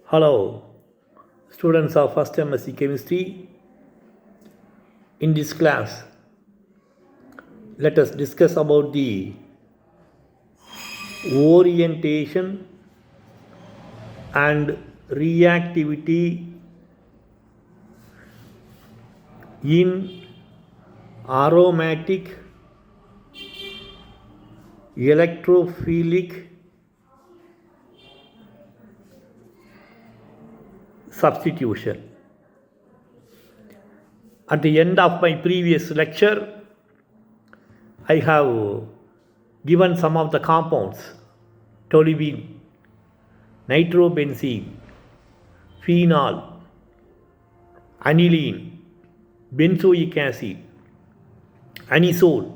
Hello, students of first MSc Chemistry. In this class, let us discuss about the orientation and reactivity in aromatic electrophilic substitution. At the end of my previous lecture, I have given some of the compounds: toluene, nitrobenzene, phenol, aniline, benzoic acid, anisole.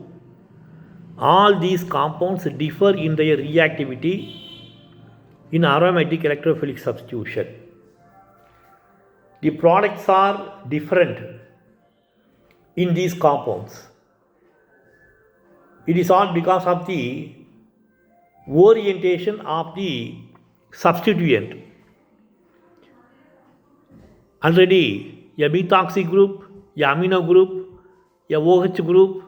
All these compounds differ in their reactivity in aromatic electrophilic substitution. The products are different in these compounds. It is all because of the orientation of the substituent. Already a methoxy group, a amino group, a OH group,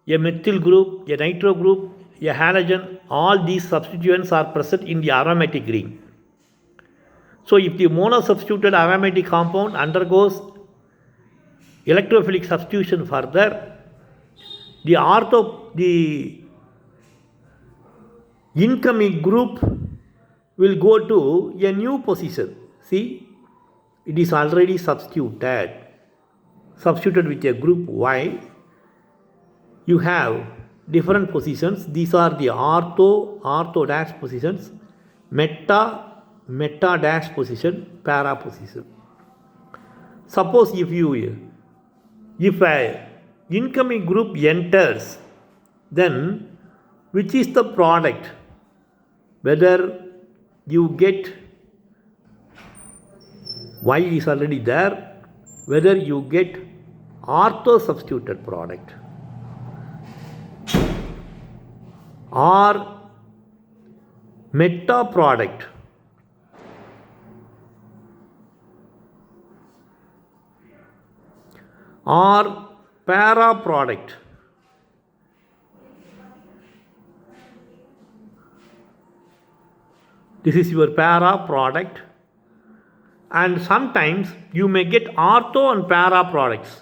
a methyl group, a nitro group, a halogen, all these substituents are present in the aromatic ring. So if the monosubstituted aromatic compound undergoes electrophilic substitution further, the incoming group will go to a new position. See, it is already substituted with a group Y. You have different positions. These are the ortho dash positions, meta dash position, para position. Suppose if a incoming group enters, then which is the product? Whether you get Y is already there, whether you get ortho substituted product or meta product. Or para product. This is your para product, and sometimes you may get ortho and para products.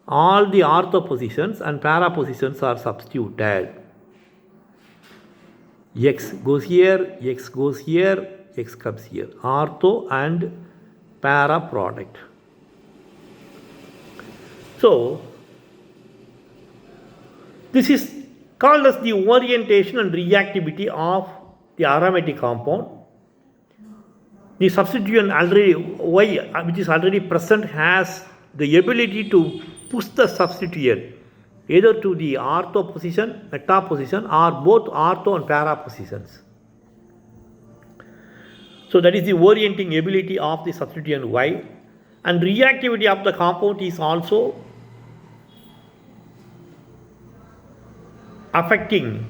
All the ortho positions and para positions are substituted. X goes here, X goes here, X comes here. Ortho and para product. So, this is called as the orientation and reactivity of the aromatic compound. The substituent already Y, which is already present, has the ability to push the substituent either to the ortho position, meta position, or both ortho and para positions. So that is the orienting ability of the substituent Y. And reactivity of the compound is also affecting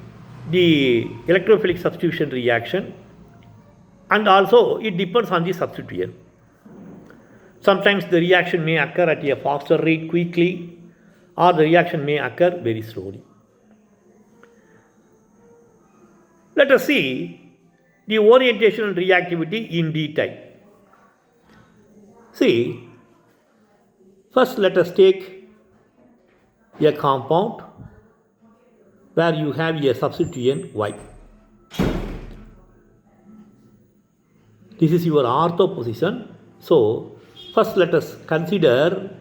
the electrophilic substitution reaction, and also it depends on the substituent. Sometimes the reaction may occur at a faster rate quickly, or the reaction may occur very slowly. Let us see the orientation and reactivity in detail. See, first let us take a compound where you have a substituent Y. This is your ortho position. So, first let us consider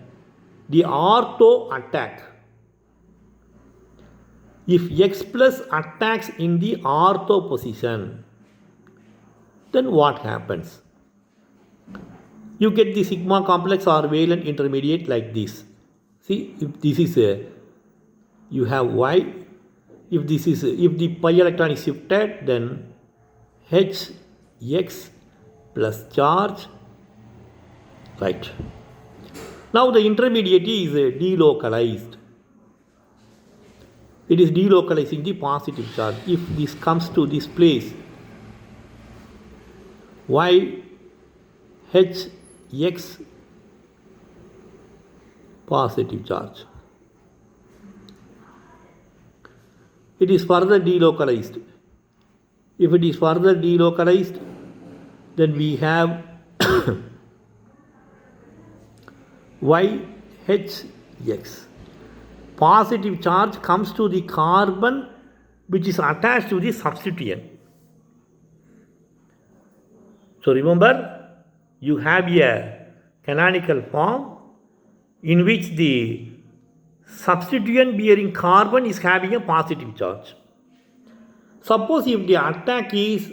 the ortho attack. If X plus attacks in the ortho position, then what happens? You get the sigma complex or valent intermediate like this. See, if this is you have Y. If the pi electron is shifted, then H X plus charge, right. Now the intermediate is delocalized. It is delocalizing the positive charge. If this comes to this place, Y Hx positive charge. It is further delocalized. If it is further delocalized, then we have YHX. Positive charge comes to the carbon which is attached to the substituent. So remember, you have a canonical form in which the substituent bearing carbon is having a positive charge. Suppose if the attack is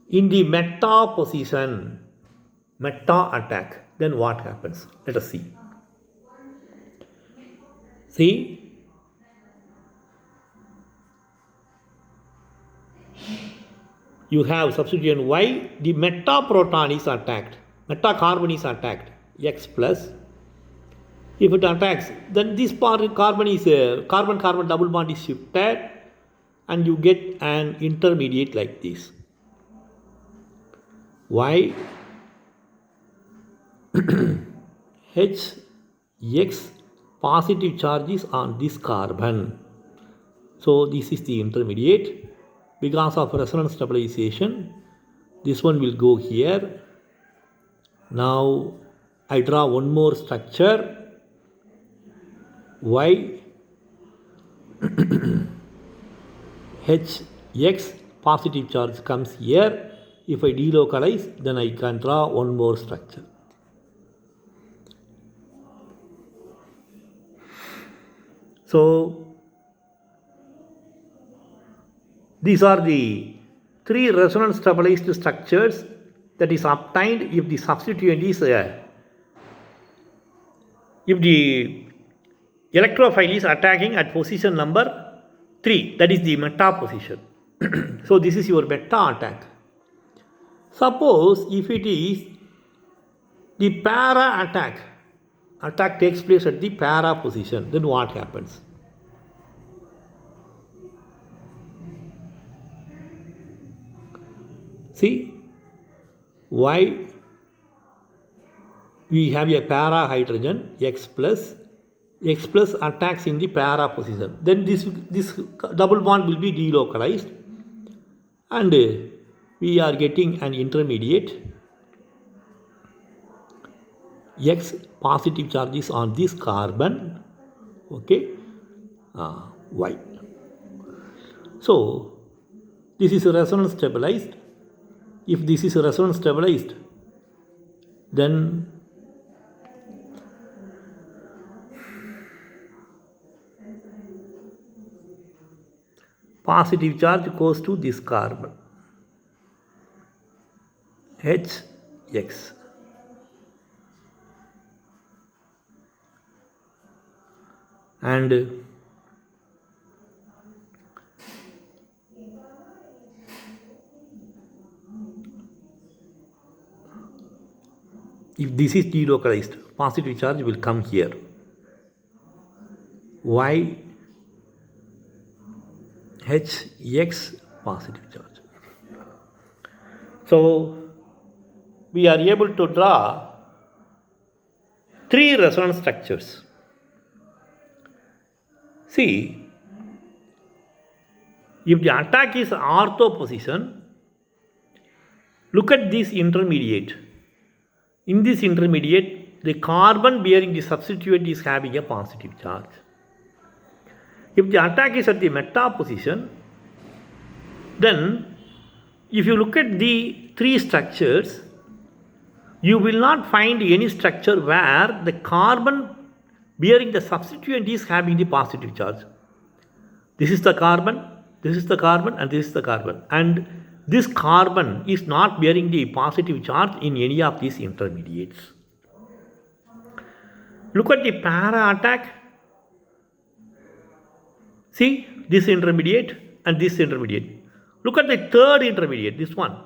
in the meta position, meta attack, then what happens? Let us see. See, you have substituent Y, the meta proton is attacked, meta carbon is attacked, X plus. If it attacks, then this part carbon is carbon double bond is shifted, and you get an intermediate like this. Y H X positive charges on this carbon. So this is the intermediate. Because of resonance stabilization, this one will go here. Now I draw one more structure. Y Hx positive charge comes here. If I delocalize, then I can draw one more structure. So these are the three resonance stabilized structures that is obtained if the substituent is if the electrophile is attacking at position number 3, that is the meta position. So this is your meta attack. Suppose if it is the para attack takes place at the para position, then what happens? See, why we have a para hydrogen X plus attacks in the para position, then this double bond will be delocalized, and we are getting an intermediate X positive charges on this carbon, okay, Y. So this is resonance stabilized. If this is resonance stabilized, then positive charge goes to this carbon HX, and if this is delocalized, positive charge will come here. Y HX positive charge. So we are able to draw three resonance structures. See, if the attack is ortho position, look at this intermediate. In this intermediate, the carbon bearing the substituent is having a positive charge. If the attack is at the meta position, then if you look at the three structures, you will not find any structure where the carbon bearing the substituent is having the positive charge. This is the carbon, this is the carbon, and this is the carbon. And this carbon is not bearing the positive charge in any of these intermediates. Look at the para attack. See this intermediate and this intermediate. Look at the third intermediate, this one.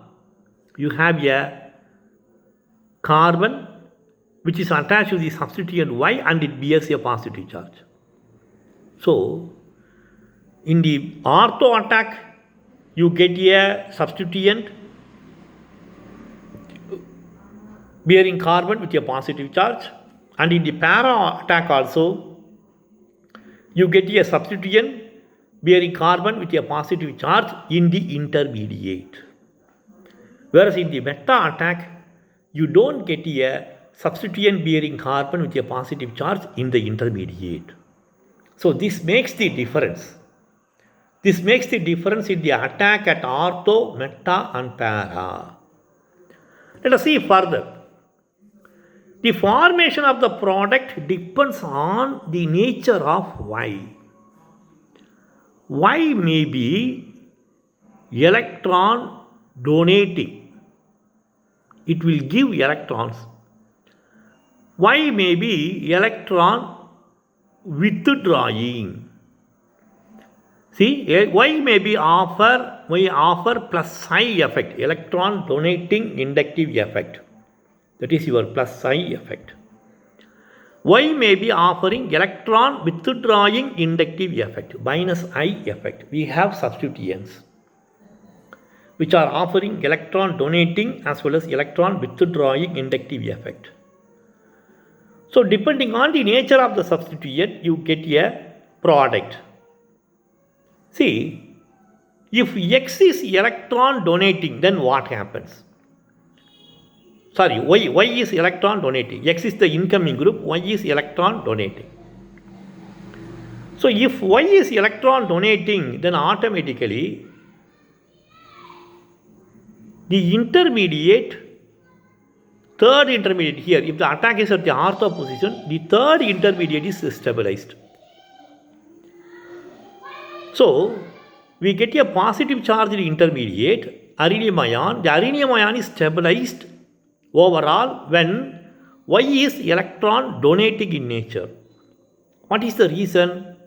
You have a carbon which is attached to the substituent Y and it bears a positive charge. So, in the ortho attack, you get a substituent bearing carbon with a positive charge, and in the para attack also you get a substituent bearing carbon with a positive charge in the intermediate. Whereas in the meta attack, you don't get a substituent bearing carbon with a positive charge in the intermediate. So this makes the difference. This makes the difference in the attack at ortho, meta and para. Let us see further. The formation of the product depends on the nature of Y. Y may be electron donating. It will give electrons. Y may be electron withdrawing. See, Y may offer plus psi effect, electron donating inductive effect. That is your plus psi effect. Y may be offering electron withdrawing inductive effect, minus I effect. We have substituents which are offering electron donating as well as electron withdrawing inductive effect. So depending on the nature of the substituent, you get a product. See, if X is electron donating, then what happens? Sorry, Y is electron donating. X is the incoming group, Y is electron donating. So if Y is electron donating, then automatically the intermediate, third intermediate here, if the attack is at the ortho position, the third intermediate is stabilized. So we get a positive charge in the intermediate, rhenium ion. The rhenium ion is stabilized overall when Y is electron donating in nature. What is the reason?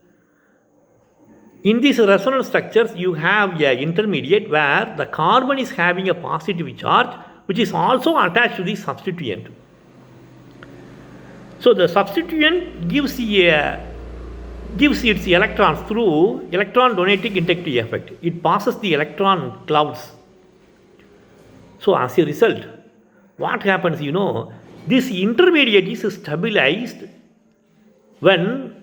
In these resonance structures, you have an intermediate where the carbon is having a positive charge which is also attached to the substituent. So the substituent gives its electrons through electron donating inductive effect. It passes the electron clouds. So as a result, what happens, this intermediate is stabilized when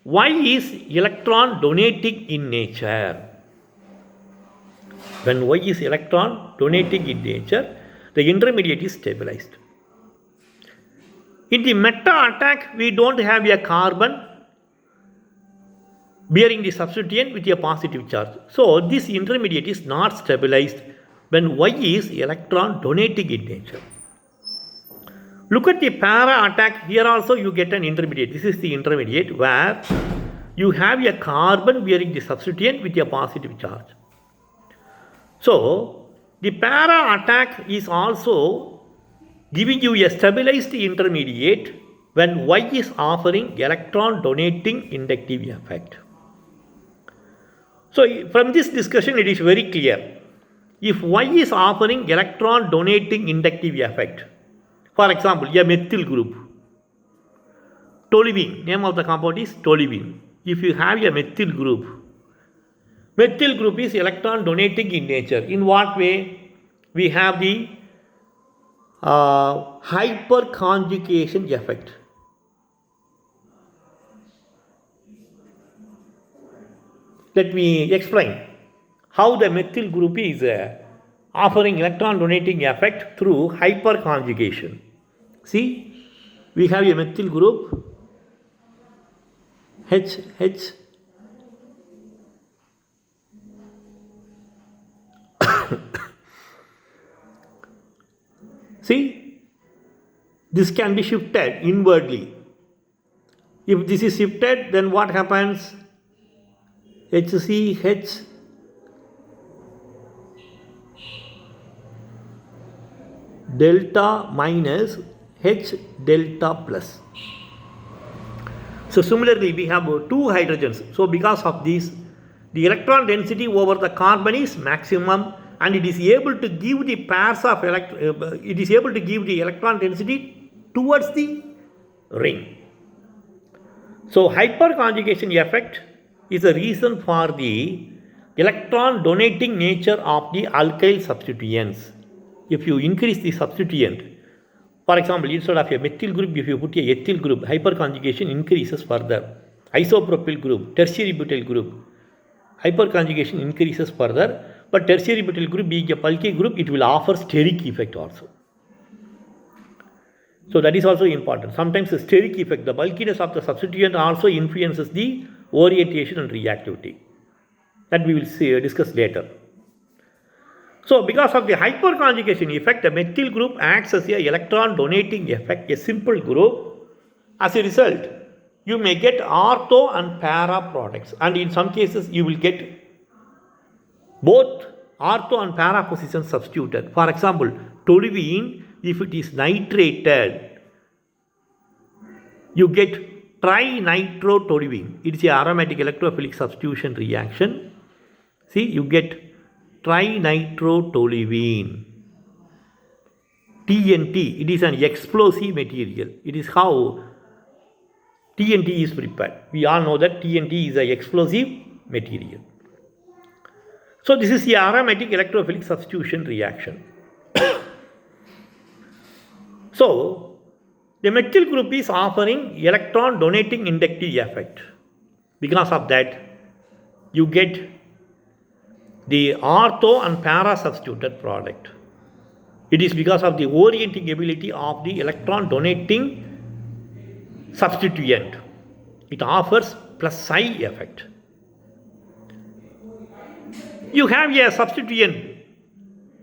Y is electron donating in nature. When Y is electron donating in nature, the intermediate is stabilized. In the meta attack, we don't have a carbon bearing the substituent with a positive charge. So this intermediate is not stabilized when Y is electron donating in nature. Look at the para attack. Here also you get an intermediate. This is the intermediate where you have a carbon bearing the substituent with a positive charge. So the para attack is also giving you a stabilized intermediate when Y is offering electron donating inductive effect. So from this discussion it is very clear. If Y is offering electron donating inductive effect, for example, a methyl group, toluene, name of the compound is toluene. If you have a methyl group is electron donating in nature. In what way? We have the hyperconjugation effect. Let me explain how the methyl group is offering electron donating effect through hyperconjugation. See, we have a methyl group H. See, this can be shifted inwardly. If this is shifted, then what happens? HCH delta minus H delta plus. So similarly, we have two hydrogens. So because of this, the electron density over the carbon is maximum, and it is able to give the pairs of electron density towards the ring. So hyperconjugation effect is a reason for the electron donating nature of the alkyl substituents. If you increase the substituent, For example, instead of a methyl group, if you put a ethyl group, hyperconjugation increases further. Isopropyl group, tertiary butyl group, hyperconjugation increases further, but tertiary butyl group being a bulky group, it will offer steric effect also. So that is also important. Sometimes the steric effect, the bulkiness of the substituent also influences the orientation and reactivity. That we will discuss later. So because of the hyperconjugation effect, the methyl group acts as a electron donating effect, a simple group. As a result, you may get ortho and para products, and in some cases you will get both ortho and para positions substituted. For example, toluene, if it is nitrated, you get trinitrotoluene. It is a aromatic electrophilic substitution reaction. See, you get trinitrotoluene. TNT, it is an explosive material. It is how TNT is prepared. We all know that TNT is an explosive material. So this is the aromatic electrophilic substitution reaction. So the methyl group is offering electron donating inductive effect. Because of that, you get the ortho and para substituted product. It is because of the orienting ability of the electron donating substituent. It offers plus psi effect. You have a substituent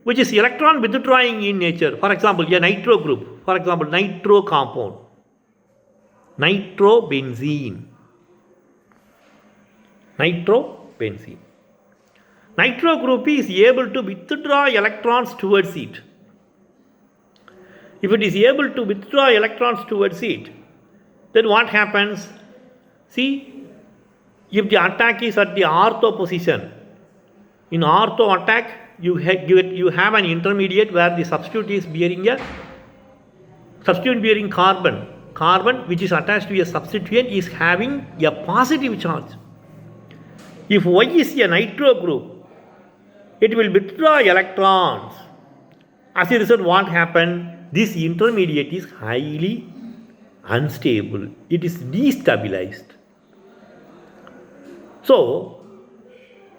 which is electron withdrawing in nature. For example, a nitro group. For example, nitro compound. Nitrobenzene. Nitrobenzene. Nitro group is able to withdraw electrons towards it. If it is able to withdraw electrons towards it, then what happens? See, if the attack is at the ortho position, in ortho attack, you have an intermediate where the substitute is bearing a substituent bearing carbon. Carbon which is attached to a substituent is having a positive charge. If Y is a nitro group, it will withdraw electrons. As a result, what happened? This intermediate is highly unstable. It is destabilized. So,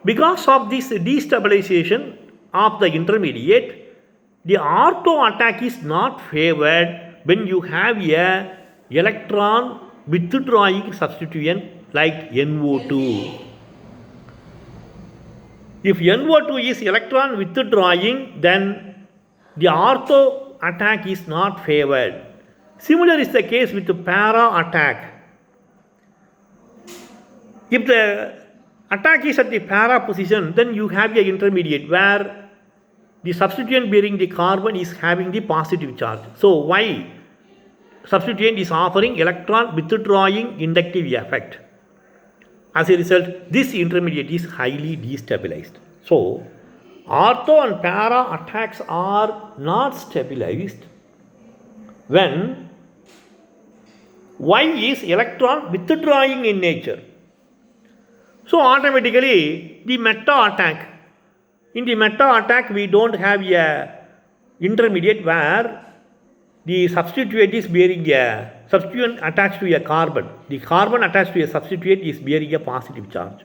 because of this destabilization of the intermediate, the ortho attack is not favored when you have a electron withdrawing substituent like NO2. If NO2 is electron withdrawing, then the ortho attack is not favored. Similar is the case with the para attack. If the attack is at the para position, then you have an intermediate where the substituent bearing the carbon is having the positive charge. So why substituent is offering electron withdrawing inductive effect? As a result, this intermediate is highly destabilized. So ortho and para attacks are not stabilized when Y is electron withdrawing in nature. So automatically the meta attack. In the meta attack, we don't have a intermediate where the substituent is bearing a substituent attached to a carbon. The carbon attached to a substituent is bearing a positive charge.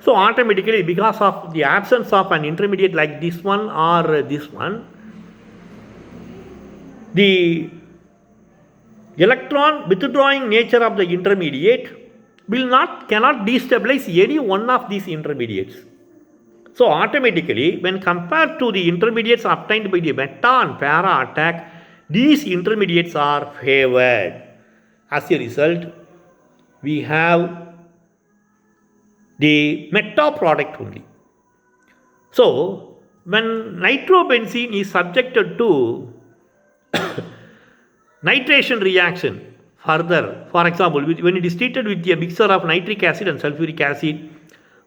So automatically, because of the absence of an intermediate like this one or this one, the electron withdrawing nature of the intermediate cannot destabilize any one of these intermediates. So automatically, when compared to the intermediates obtained by the meta and para attack, these intermediates are favored. As a result, we have the meta product only. So when nitrobenzene is subjected to nitration reaction further, for example, when it is treated with a mixture of nitric acid and sulfuric acid,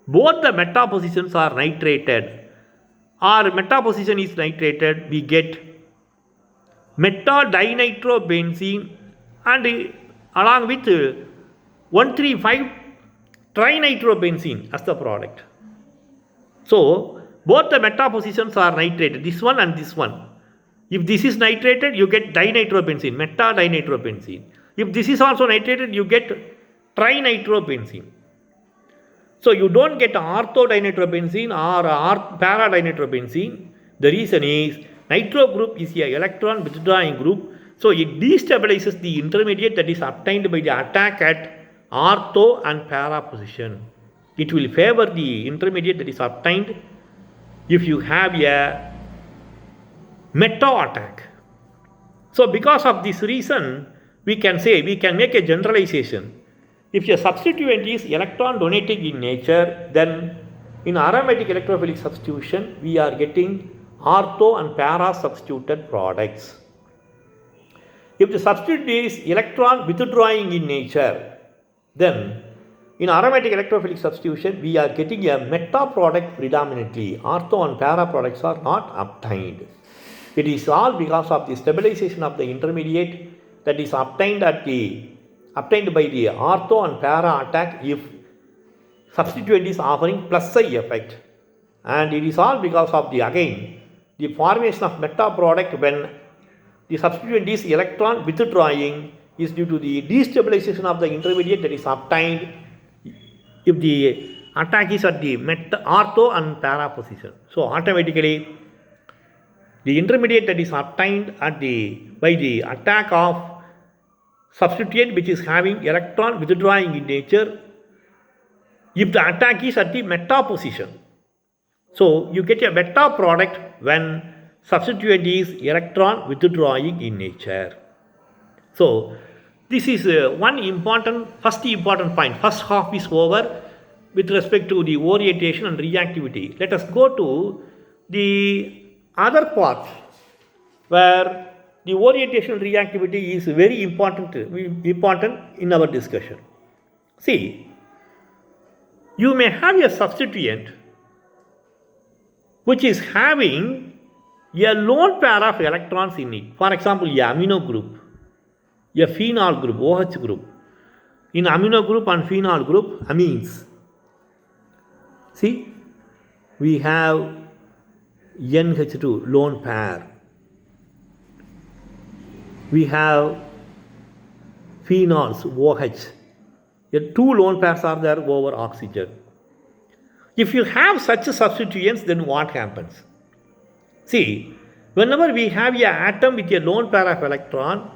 both the meta positions are nitrated. Our meta position is nitrated, we get meta-dinitrobenzene and along with 1,3,5 trinitrobenzene as the product. So both the meta positions are nitrated, this one and this one. If this is nitrated, you get dinitropentene, meta-dinitropentene. If this is also nitrated, you get trinitropentene. So you don't get orthodinitropentene or para-dinitropentene. The reason is nitro group is a electron withdrawing group. So it destabilizes the intermediate that is obtained by the attack at ortho and para position. It will favor the intermediate that is obtained if you have a meta attack. So because of this reason, we can make a generalization. If a substituent is electron donating in nature, then in aromatic electrophilic substitution, we are getting ortho and para substituted products. If the substituent is electron withdrawing in nature, then in aromatic electrophilic substitution, we are getting a meta product predominantly. Ortho and para products are not obtained. It is all because of the stabilization of the intermediate that is obtained by the ortho and para attack if substituent is offering plus psi effect. And it is all because of the formation of meta product when the substituent is electron withdrawing is due to the destabilization of the intermediate that is obtained if the attack is at the ortho and para position. So automatically the intermediate that is obtained by the attack of substituent which is having electron withdrawing in nature, if the attack is at the meta position, so you get a meta product when substituent is electron withdrawing in nature. So this is first important point. First half is over with respect to the orientation and reactivity. Let us go to the other part where the orientation and reactivity is very important in our discussion. See, you may have a substituent which is having a lone pair of electrons in it. For example, a amino group, a phenol group, OH group. In amino group and phenol group, amines. See, we have NH2, lone pair. We have phenols, OH. Two lone pairs are there over oxygen. If you have such substituents, then what happens? See, whenever we have an atom with a lone pair of electron,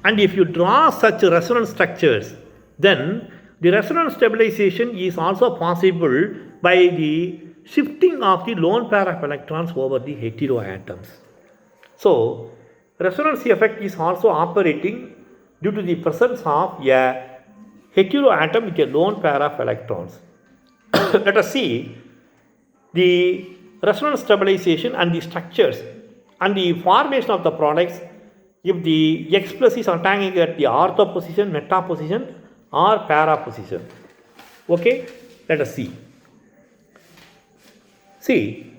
and if you draw such resonance structures, then the resonance stabilization is also possible by the shifting of the lone pair of electrons over the heteroatoms. So, resonance effect is also operating due to the presence of a heteroatom with a lone pair of electrons. Let us see the resonance stabilization and the structures and the formation of the products if the X plus is attacking at the ortho position, meta position or para position. Okay, let us see. See,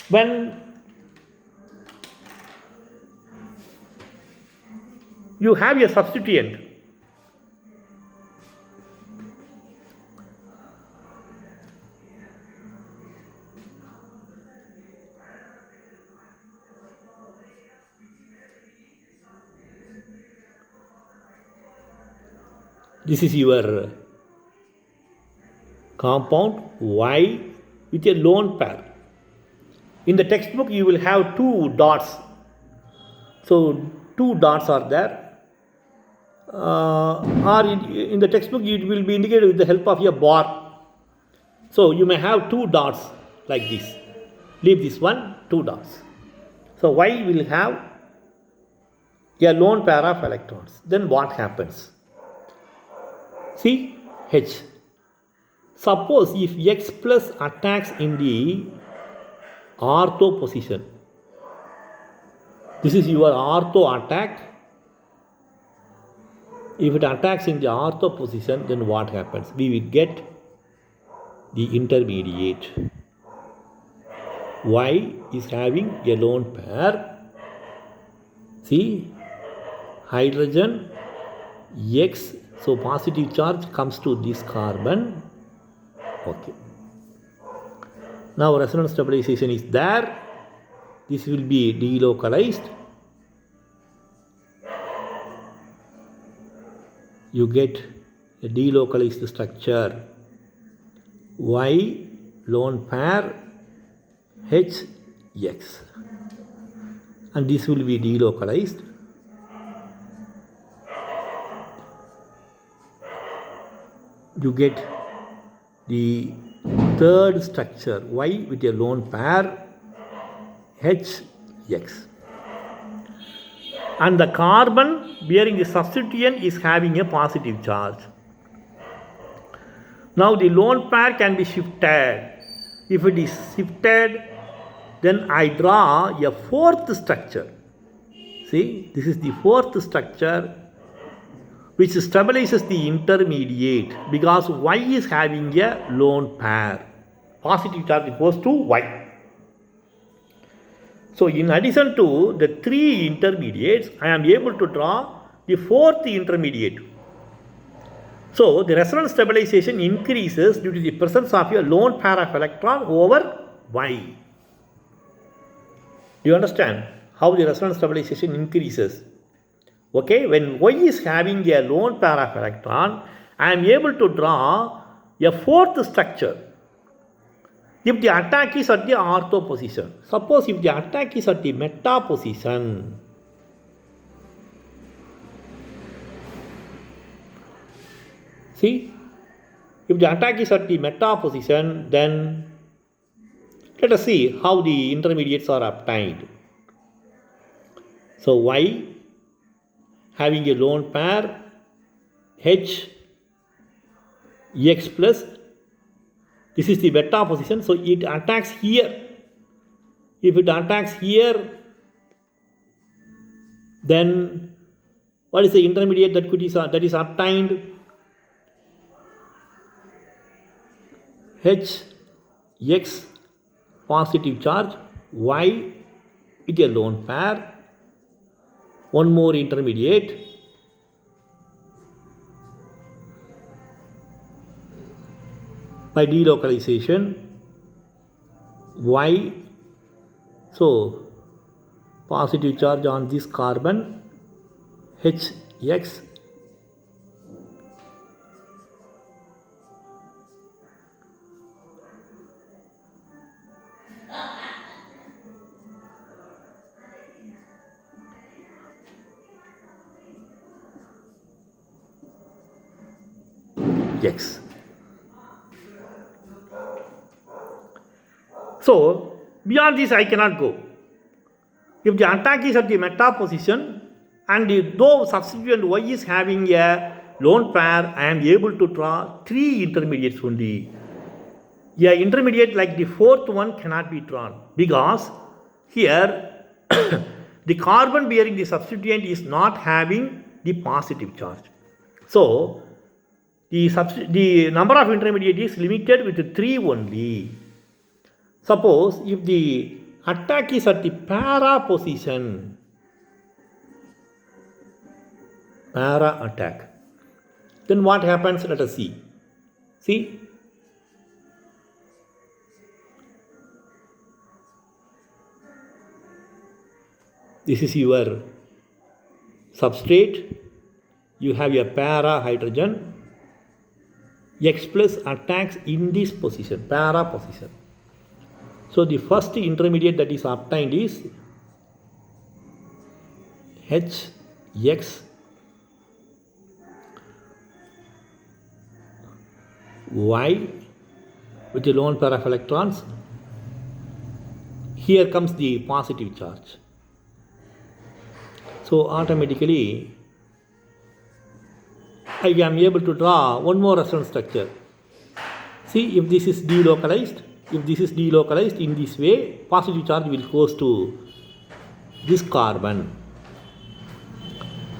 when you have a substituent, this is your compound Y with a lone pair. In the textbook, you will have two dots. So, two dots are there. Or in the textbook, it will be indicated with the help of a bar. So, you may have two dots like this. Leave this one, two dots. So, Y will have a lone pair of electrons. Then what happens? See, H. Suppose if X plus attacks in the ortho position. This is your ortho attack. If it attacks in the ortho position, then what happens? We will get the intermediate. Y is having a lone pair. See, hydrogen, X. So positive charge comes to this carbon. Okay. Now resonance stabilization is there. this will be delocalized. You get a delocalized structure Y lone pair H X, and this will be delocalized. You get the third structure Y with a lone pair H X, and the carbon bearing the substituent is having a positive charge. Now the lone pair can be shifted. If it is shifted, then I draw a fourth structure. See, this is the fourth structure which stabilizes the intermediate, because Y is having a lone pair. Positive charge goes to Y. So in addition to the three intermediates, I am able to draw the fourth intermediate. So the resonance stabilization increases due to the presence of a lone pair of electron over Y. Do you understand how the resonance stabilization increases? Okay, when Y is having a lone pair of electron, I am able to draw a fourth structure. If the attack is at the ortho position, suppose if the attack is at the meta position, see, if the attack is at the meta position, then let us see how the intermediates are obtained. So Y having a lone pair H X plus, this is the beta position, so it attacks here. If it attacks here, then what is the intermediate that is obtained? H X positive charge, Y with a lone pair, one more intermediate, by delocalization Y, so positive charge on this carbon H X, X. So beyond this I cannot go. If the attack is at the meta position and though substituent Y is having a lone pair, I am able to draw three intermediates only. A intermediate like the fourth one cannot be drawn, because here the carbon bearing the substituent is not having the positive charge. So the number of intermediate is limited with 3 only. Suppose if the attack is at the para position, para attack, then what happens? Let us see. See, this is your substrate. You have a para hydrogen. X plus attacks in this position, para position. So the first intermediate that is obtained is H X Y with a lone pair of electrons. Here comes the positive charge. So automatically I am able to draw one more resonance structure. See, if this is delocalized, in this way, positive charge will goes to this carbon.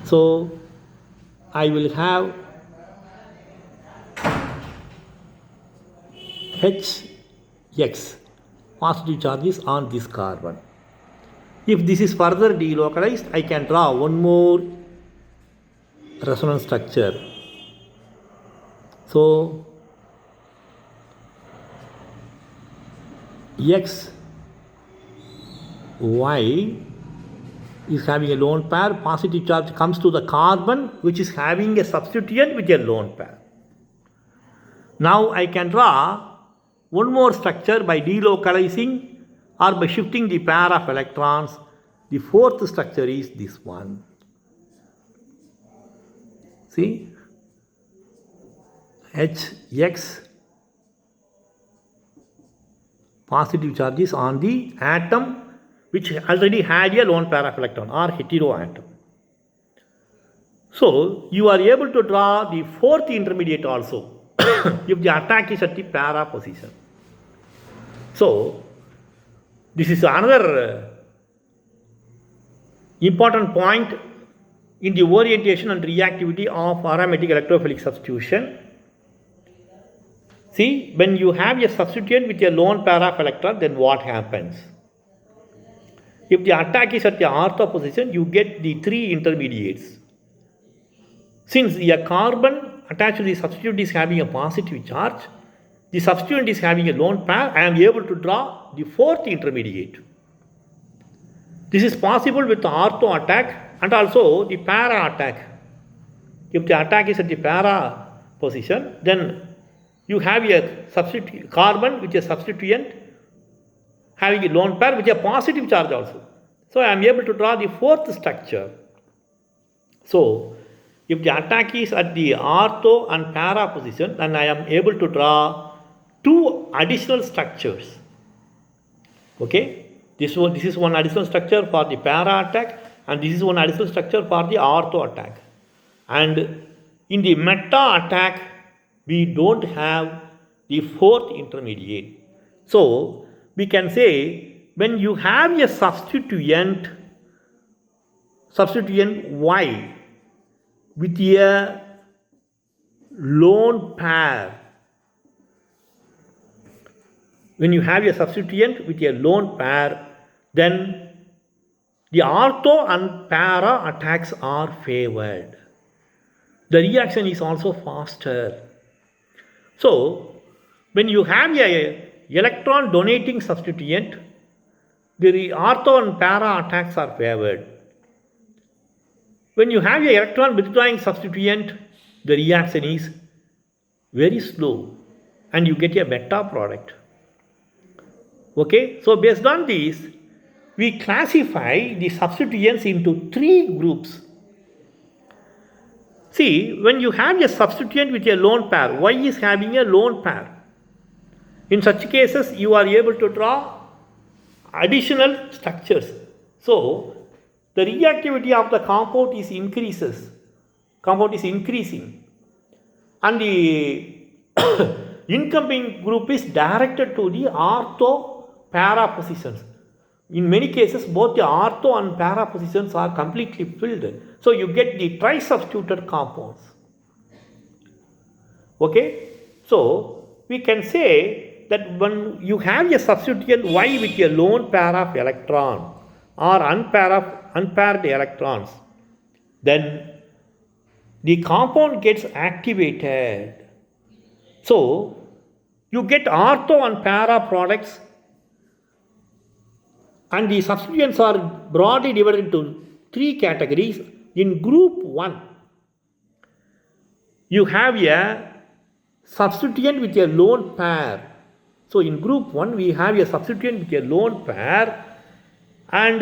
So I will have HX positive charges on this carbon. If this is further delocalized, I can draw one more resonance structure. So X Y is having a lone pair, positive charge comes to the carbon which is having a substituent with a lone pair. Now I can draw one more structure by delocalizing or by shifting the pair of electrons. The fourth structure is this one. See, HX, positive charges on the atom which already had a lone pair of electron or heteroatom. So you are able to draw the fourth intermediate also if the attack is at the para position. So this is another important point in the orientation and reactivity of aromatic electrophilic substitution. See, when you have a substituent with a lone pair of electron, then what happens? If the attack is at the ortho position, you get the three intermediates. Since a carbon attached to the substituent is having a positive charge, the substituent is having a lone pair, I am able to draw the fourth intermediate. This is possible with the ortho attack and also the para attack. If the attack is at the para position, then you have a carbon with a substituent having a lone pair with a positive charge also. So I am able to draw the fourth structure. So if the attack is at the ortho and para position, then I am able to draw two additional structures. Okay, this is one additional structure for the para attack, and this is one additional structure for the ortho attack. And in the meta attack, we don't have the fourth intermediate. So we can say when you have a substituent Y with a lone pair, when you have a substituent with a lone pair, then the ortho and para attacks are favored. The reaction is also faster. So when you have a electron donating substituent, the ortho and para attacks are favored. When you have an electron withdrawing substituent, the reaction is very slow and you get a beta product. Okay, so based on this, we classify the substituents into three groups. See, when you have a substituent with a lone pair, Y is having a lone pair. In such cases, you are able to draw additional structures. So the reactivity of the compound is increasing, and the incoming group is directed to the ortho para positions. In many cases, both the ortho and para positions are completely filled. So you get the tri-substituted compounds. Okay, so we can say that when you have a substituent Y with a lone pair of electron or unpaired electrons, then the compound gets activated. So you get ortho and para products, and the substituents are broadly divided into three categories. In group 1, you have a substituent with a lone pair. So in group 1, we have a substituent with a lone pair, and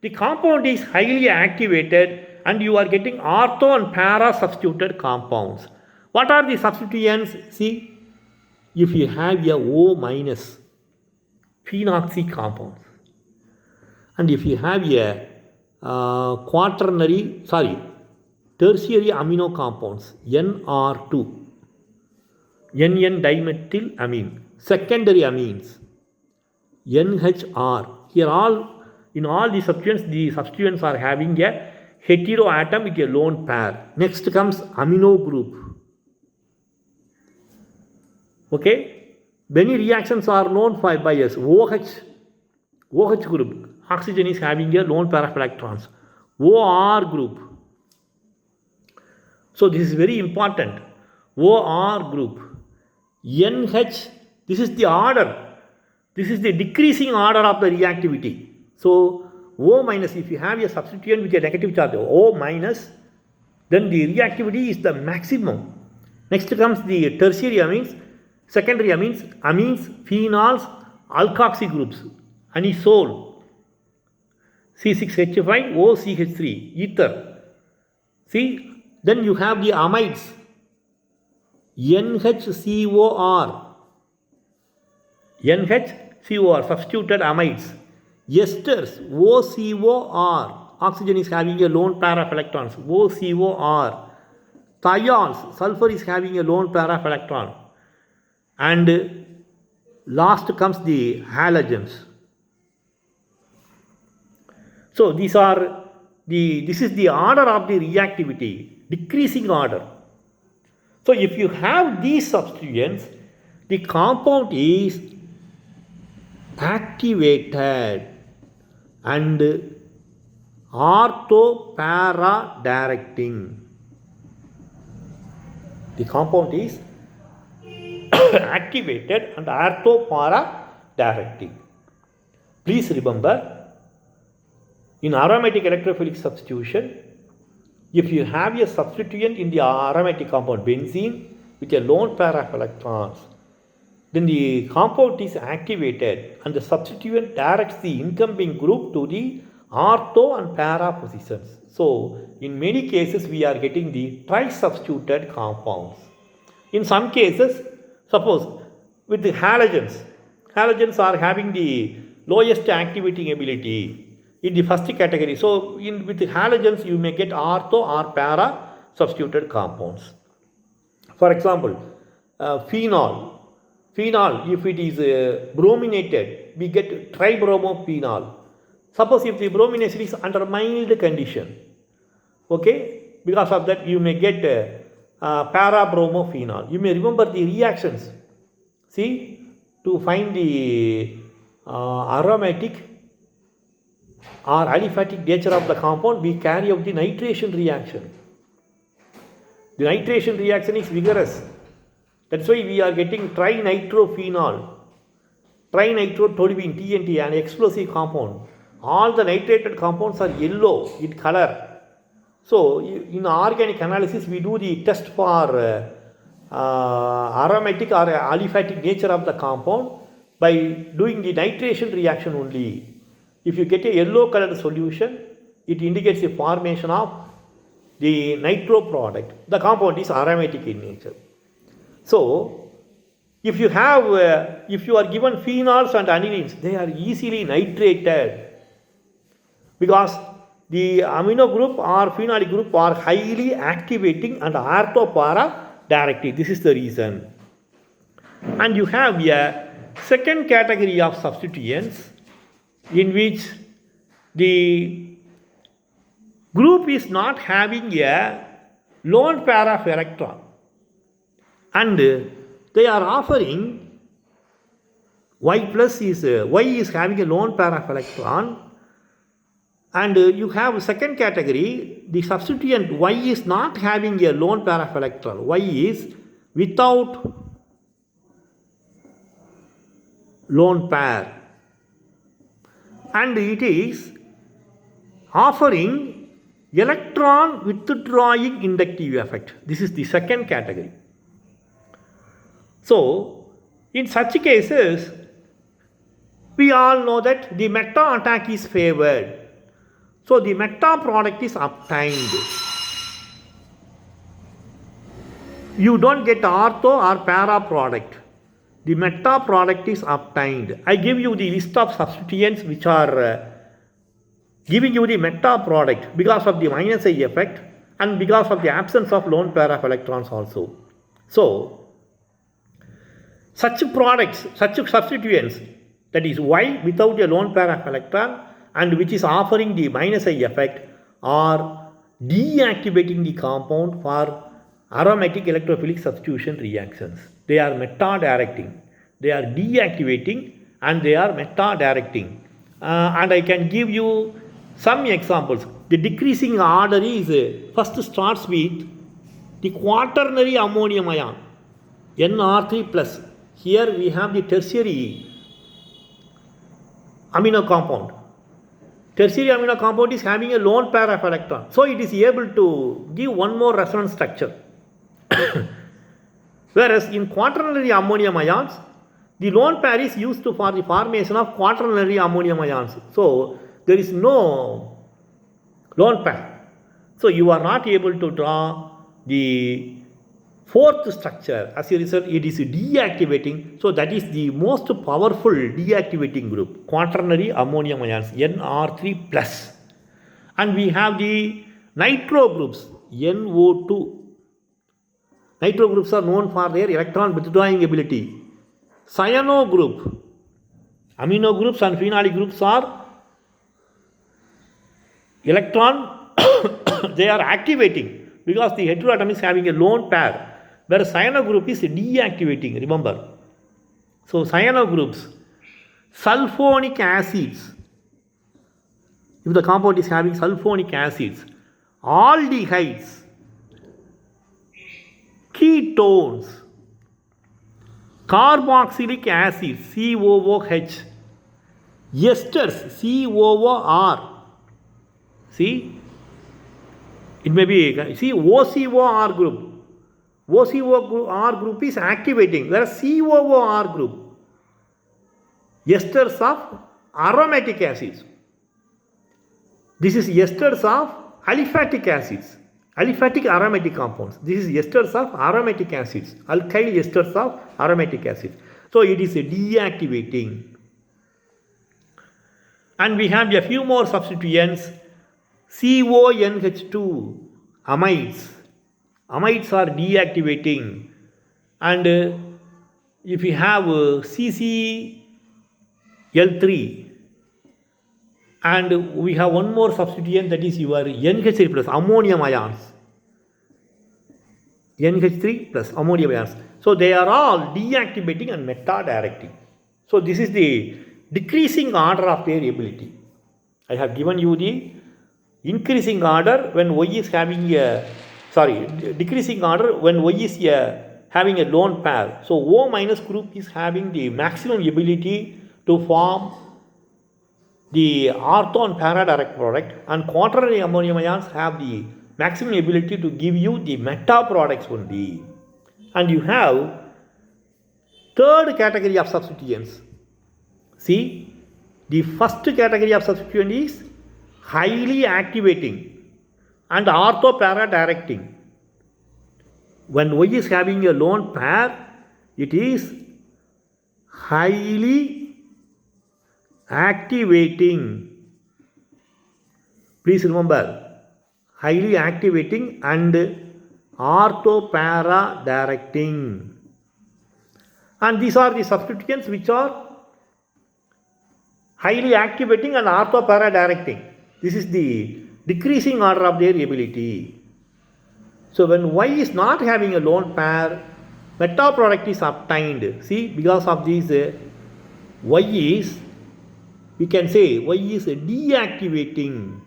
the compound is highly activated, and you are getting ortho and para substituted compounds. What are the substituents? See, if you have a O minus phenoxy compounds, and if you have a tertiary amino compounds, NR2, NN dimethylamine, secondary amines, NHR. Here in all the substituents are having a heteroatom with a lone pair. Next comes amino group. Okay. Many reactions are known by us. OH group, oxygen is having a lone pair of electrons. OR group. So this is very important. OR group. NH, this is the order. This is the decreasing order of the reactivity. So O minus, if you have a substituent with a negative charge, O minus, then the reactivity is the maximum. Next comes the tertiary amines, secondary amines, phenols, alkoxy groups, anisole, C6H5, OCH3, ether. See, then you have the amides, NHCOR, substituted amides. Esters, OCOR, oxygen is having a lone pair of electrons, OCOR. Thiols, sulfur is having a lone pair of electron. And last comes the halogens. So this is the order of the reactivity, decreasing order. So if you have these substituents, the compound is activated and ortho-para-directing. The compound is activated and ortho-para-directing. Please remember, in aromatic electrophilic substitution, if you have a substituent in the aromatic compound benzene with a lone pair of electrons, then the compound is activated and the substituent directs the incoming group to the ortho and para positions. So, in many cases we are getting the tri-substituted compounds. In some cases, suppose with the halogens are having the lowest activating ability in the first category. So, with the halogens you may get ortho or para substituted compounds. For example, phenol, if it is brominated, we get tribromophenol. Suppose if the bromination is under mild condition, okay, because of that you may get parabromophenol. You may remember the reactions. See, to find the aromatic or aliphatic nature of the compound, we carry out the nitration reaction. The nitration reaction is vigorous. That's why we are getting trinitrophenol, trinitrotoluene, TNT, an explosive compound. All the nitrated compounds are yellow in color. So, in organic analysis, we do the test for aromatic or aliphatic nature of the compound by doing the nitration reaction only. If you get a yellow colored solution, it indicates the formation of the nitro product. The compound is aromatic in nature. So, if you are given phenols and anilines, they are easily nitrated because the amino group or phenolic group are highly activating and ortho-para directing. This is the reason. And you have a second category of substituents in which the group is not having a lone pair of electron, and they are offering Y is having a lone pair of electron, and you have second category, the substituent Y is not having a lone pair of electron. Y is without lone pair, and it is offering electron withdrawing inductive effect. This is the second category. So, in such cases, we all know that the meta attack is favored. So, the meta product is obtained. You don't get ortho or para product. The meta product is obtained. I give you the list of substituents which are giving you the meta product because of the minus I effect and because of the absence of lone pair of electrons also. So, such products, such substituents, that is Y without a lone pair of electron and which is offering the minus I effect, are deactivating the compound for aromatic electrophilic substitution reactions. They are meta-directing. They are deactivating and they are meta-directing. And I can give you some examples. The decreasing order is first starts with the quaternary ammonium ion, NR3+. Here we have the tertiary amino compound. Tertiary amino compound is having a lone pair of electron. So it is able to give one more resonance structure. Whereas in quaternary ammonium ions, the lone pair is used for the formation of quaternary ammonium ions. So there is no lone pair. So you are not able to draw the fourth structure. As a result, it is deactivating. So that is the most powerful deactivating group, quaternary ammonium ions, NR3 plus. And we have the nitro groups, NO2. Nitro groups are known for their electron withdrawing ability. Cyano group, amino groups and phenolic groups are electron, they are activating because the heteroatom is having a lone pair, whereas cyano group is deactivating, remember. So cyano groups, sulfonic acids, if the compound is having sulfonic acids, aldehydes, ketones, carboxylic acid, COOH, esters, COOR. See, it may be, see, OCOR group. OCOR group is activating, whereas COOR group, esters of aromatic acids. This is esters of aliphatic acids, aliphatic aromatic compounds. This is esters of aromatic acids, alkyl esters of aromatic acids. So it is deactivating. And we have a few more substituents. CONH2, amides. Amides are deactivating. And if you have CCl3, and we have one more substituent, that is your NH3 plus ammonium ions. NH3 plus ammonium ions. So they are all deactivating and meta-directing. So this is the decreasing order of their ability. I have given you the increasing order when Y is having a, decreasing order when Y is having a lone pair. So O minus group is having the maximum ability to form the ortho and para direct product, and quaternary ammonium ions have the maximum ability to give you the meta products only. And you have third category of substituents. See, the first category of substituent is highly activating and ortho para directing. When Y is having a lone pair, it is highly activating. Please remember, highly activating and ortho-para directing. And these are the substituents which are highly activating and ortho-para directing. This is the decreasing order of their ability. So when Y is not having a lone pair, meta product is obtained. See, because of these, Y is, we can say Y is deactivating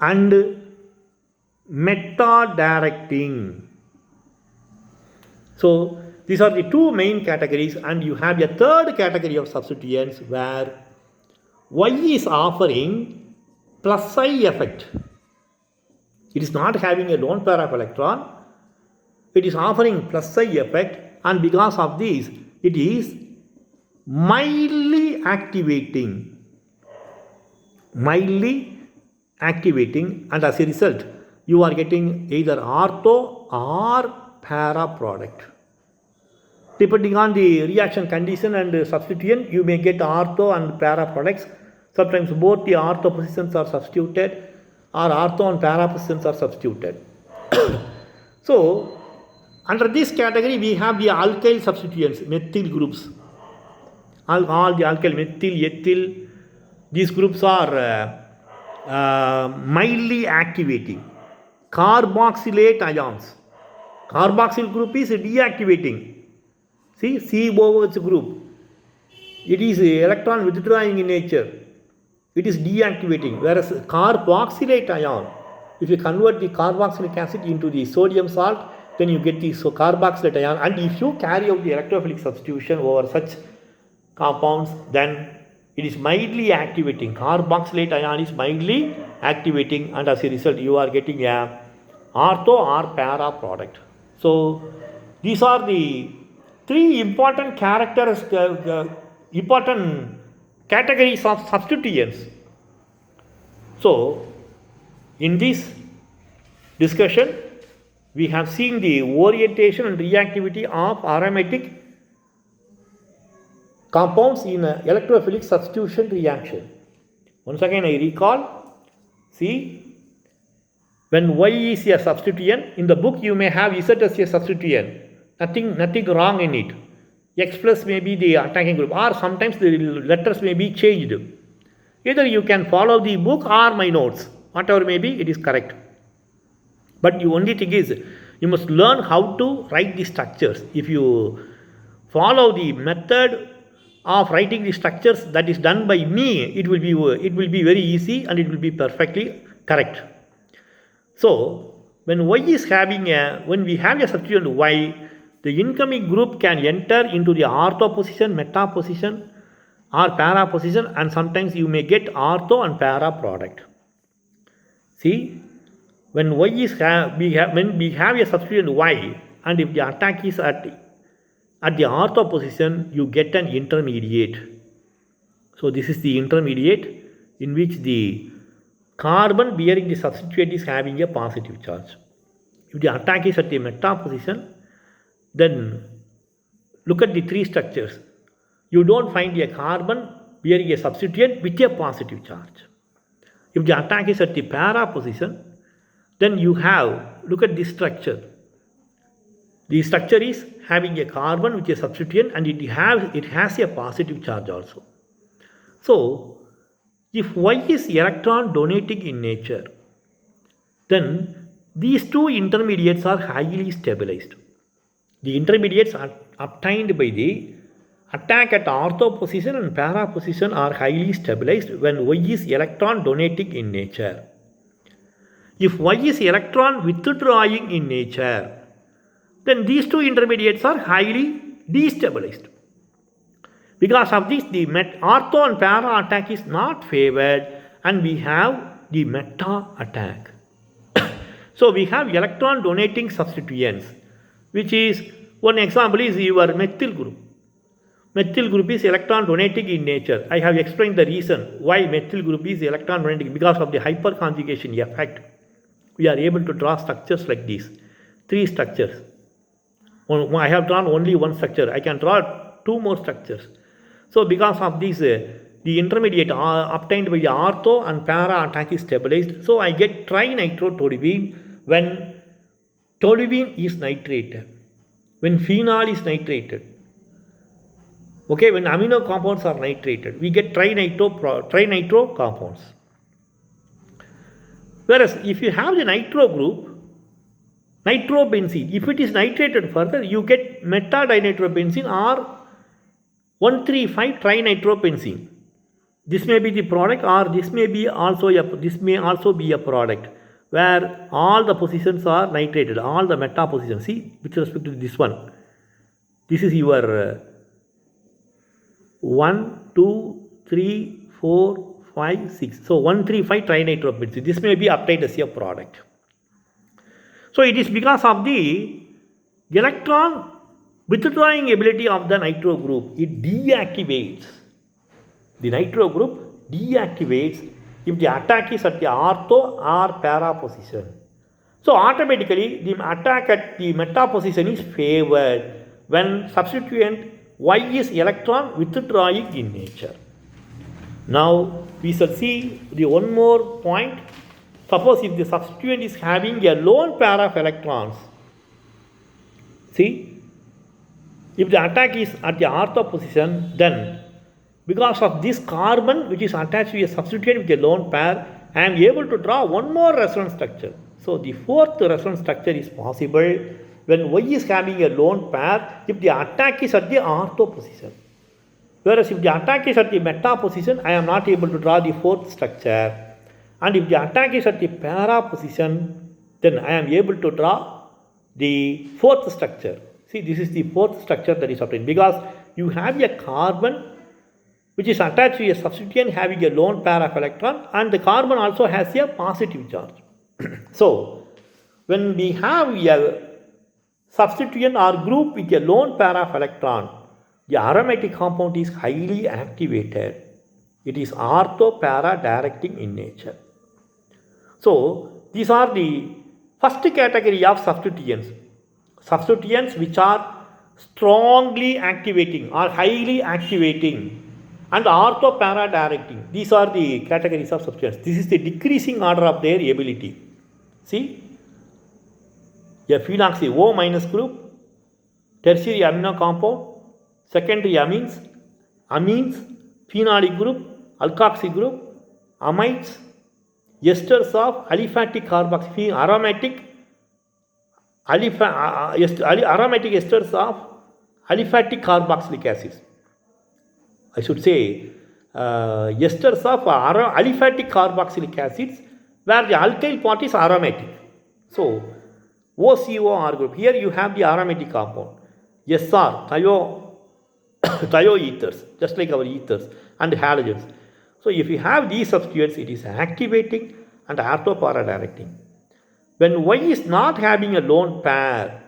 and meta-directing. So these are the two main categories, and you have a third category of substituents where Y is offering plus psi effect. It is not having a lone pair of electron. It is offering plus psi effect, and because of this, it is mildly activating. Mildly activating, and as a result, you are getting either ortho or para product. Depending on the reaction condition and substituent, you may get ortho and para products. Sometimes both the ortho positions are substituted, or ortho and para positions are substituted. So, under this category, we have the alkyl substituents, methyl groups. All the alkyl, methyl, ethyl, these groups are mildly activating. Carboxylate ions. Carboxyl group is deactivating. See, COOH group. It is electron withdrawing in nature. It is deactivating. Whereas carboxylate ion, if you convert the carboxylic acid into the sodium salt, then you get the carboxylate ion, and if you carry out the electrophilic substitution over such compounds, then it is mildly activating. Carboxylate ion is mildly activating, and as a result you are getting a ortho or para product. So these are the three important characters, important categories of substituents. So in this discussion we have seen the orientation and reactivity of aromatic compounds in electrophilic substitution reaction. Once again I recall, see, when Y is a substituent, in the book you may have Z as a substituent, nothing wrong in it. X plus may be the attacking group, or sometimes the letters may be changed. Either you can follow the book or my notes, whatever may be, it is correct. But the only thing is, you must learn how to write the structures. If you follow the method of writing the structures that is done by me, it will be very easy and it will be perfectly correct. So when Y is when we have a substituent Y, the incoming group can enter into the ortho position, meta position or para position, and sometimes you may get ortho and para product. See, when Y is when we have a substituent Y, and if the attack is at the ortho position, you get an intermediate. So this is the intermediate in which the carbon bearing the substituent is having a positive charge. If the attack is at the meta position, then look at the three structures. You don't find a carbon bearing a substituent with a positive charge. If the attack is at the para position, then you have, look at this structure. The structure is having a carbon with a substituent, and it has a positive charge also. So if Y is electron donating in nature, then these two intermediates are highly stabilized. The intermediates are obtained by the attack at ortho position and para position are highly stabilized when Y is electron donating in nature. If Y is electron withdrawing in nature, then these two intermediates are highly destabilized. Because of this, the ortho and para attack is not favored, and we have the meta attack. So we have electron donating substituents, which is, one example is your methyl group. Methyl group is electron donating in nature. I have explained the reason why methyl group is electron donating, because of the hyperconjugation effect. We are able to draw structures like this, three structures. I have drawn only one structure. I can draw two more structures. So because of this, the intermediate obtained by the ortho and para attack is stabilized. So I get trinitrotoluene when toluene is nitrated, when phenol is nitrated. Okay, when amino compounds are nitrated, we get trinitro compounds. Whereas if you have the nitro group, nitrobenzene, if it is nitrated further, you get metadinitrobenzene or 1,3,5 trinitrobenzene. This may be the product, or this may also be a product where all the positions are nitrated, all the meta positions. See, with respect to this one, this is your 1, 2, 3, 4, 5, 6. So 1,3,5 trinitrobenzene. This may be obtained as a product. So it is because of the electron withdrawing ability of the nitro group. It deactivates. The nitro group deactivates if the attack is at the ortho or para position. So automatically the attack at the meta position is favored when substituent Y is electron withdrawing in nature. Now we shall see the one more point. Suppose if the substituent is having a lone pair of electrons, see, if the attack is at the ortho position, then because of this carbon which is attached to a substituent with a lone pair, I am able to draw one more resonance structure. So the fourth resonance structure is possible when Y is having a lone pair if the attack is at the ortho position. Whereas if the attack is at the meta position, I am not able to draw the fourth structure. And if the attack is at the para position, then I am able to draw the fourth structure. See, this is the fourth structure that is obtained because you have a carbon which is attached to a substituent having a lone pair of electron, and the carbon also has a positive charge. So, when we have a substituent or group with a lone pair of electron, the aromatic compound is highly activated. It is ortho-para directing in nature. So, these are the first category of substituents. Substituents which are strongly activating or highly activating and ortho-para directing. These are the categories of substituents. This is the decreasing order of their ability. See, a phenoxy O minus group, tertiary amino compound, secondary amines, phenolic group, alkoxy group, amides, esters of aliphatic carboxy, aromatic esters of aliphatic carboxylic acids. I should say esters of aliphatic carboxylic acids where the alkyl part is aromatic. So, OCOR group. Here you have the aromatic compound. SR, thioethers, just like our ethers and halogens. So, if you have these substituents, it is activating and ortho-para directing. When Y is not having a lone pair,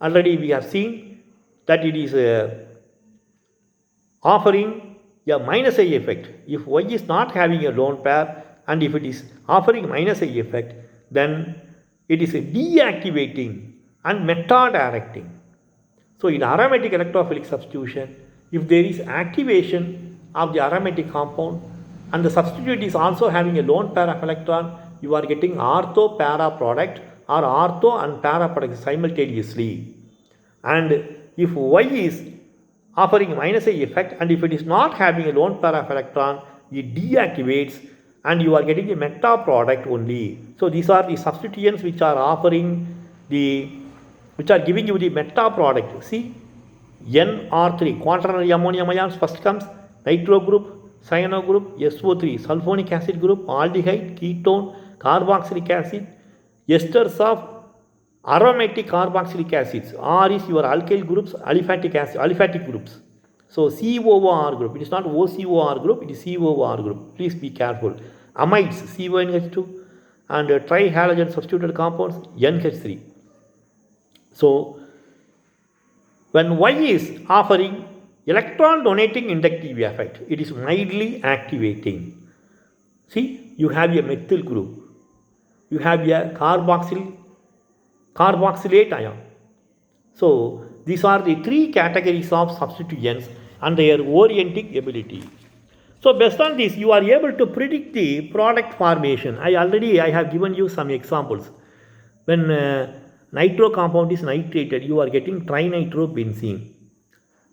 already we have seen that it is offering a minus I effect. If Y is not having a lone pair and if it is offering minus I effect, then it is deactivating and meta-directing. So, in aromatic electrophilic substitution, if there is activation of the aromatic compound and the substituent is also having a lone pair of electron, you are getting ortho-para product or ortho and para product simultaneously. And if Y is offering minus I effect and if it is not having a lone pair of electron, it deactivates and you are getting a meta product only. So, these are the substituents which are offering which are giving you the meta product. See, NR3, quaternary ammonium ions first comes, nitro group, cyano group, SO3, sulfonic acid group, aldehyde, ketone, carboxylic acid, esters of aromatic carboxylic acids. R is your alkyl groups, aliphatic groups. So, COOR group, it is not OCOR group, it is COOR group. Please be careful. Amides, CONH2 and trihalogen substituted compounds, NH3. So, when Y is offering electron donating inductive effect, it is mildly activating. See, you have a methyl group, you have a carboxylate ion. So, these are the three categories of substituents and their orienting ability. So, based on this, you are able to predict the product formation. I have given you some examples. When nitro compound is nitrated, you are getting trinitrobenzene.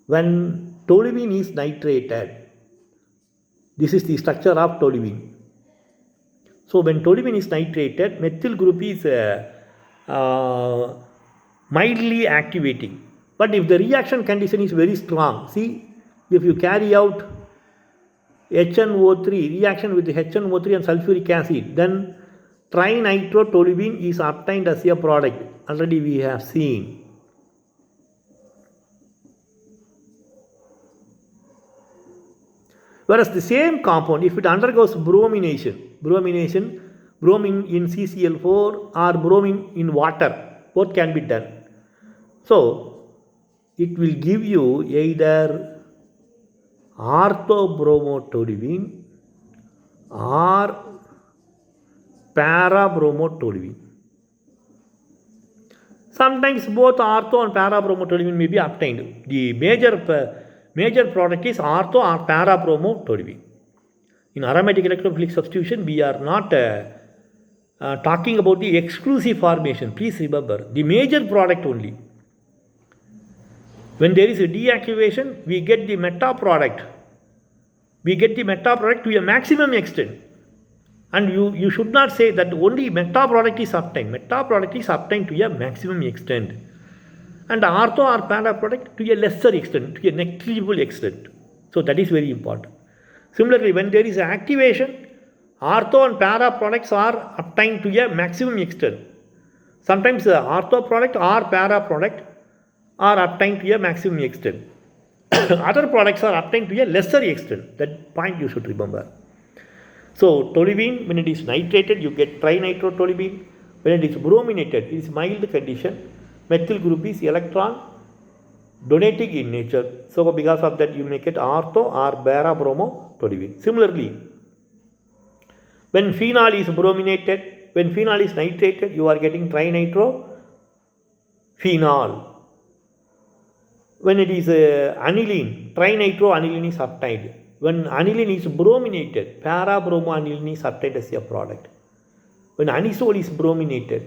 When toluene is nitrated, this is the structure of toluene. So, when toluene is nitrated, methyl group is mildly activating. But if the reaction condition is very strong, see, if you carry out HNO3, reaction with the HNO3 and sulfuric acid, then trinitrotoluene is obtained as a product. Already we have seen. Whereas the same compound, if it undergoes bromination, bromine in CCl4 or bromine in water, both can be done. So, it will give you either orthobromotoluene or parabromotoluene. Sometimes both ortho and parabromotoluene may be obtained. The major product is ortho or parabromotoluene. In aromatic electrophilic substitution, we are not talking about the exclusive formation. Please remember, the major product only. When there is a deactivation, we get the meta product. We get the meta product to a maximum extent. And you should not say that only meta product is obtained. Meta product is obtained to a maximum extent. And ortho or para product to a lesser extent, to a negligible extent. So that is very important. Similarly, when there is activation, ortho and para products are obtained to a maximum extent. Sometimes the ortho product or para product are obtained to a maximum extent. Other products are obtained to a lesser extent. That point you should remember. So toluene, when it is nitrated, you get trinitrotoluene. When it is brominated, it is mild condition. Methyl group is electron donating in nature. So because of that, you may get ortho or para bromo toluene. Similarly, when phenol is brominated, when phenol is nitrated, you are getting trinitrophenol. When it is aniline, trinitroaniline is obtained. When aniline is brominated, para-bromoaniline is obtained as a product. When anisole is brominated,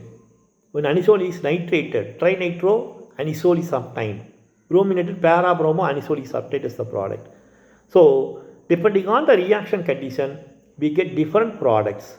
when anisole is nitrated, trinitroanisole is obtained. Brominated para-bromoanisole is obtained as the product. So, depending on the reaction condition, we get different products.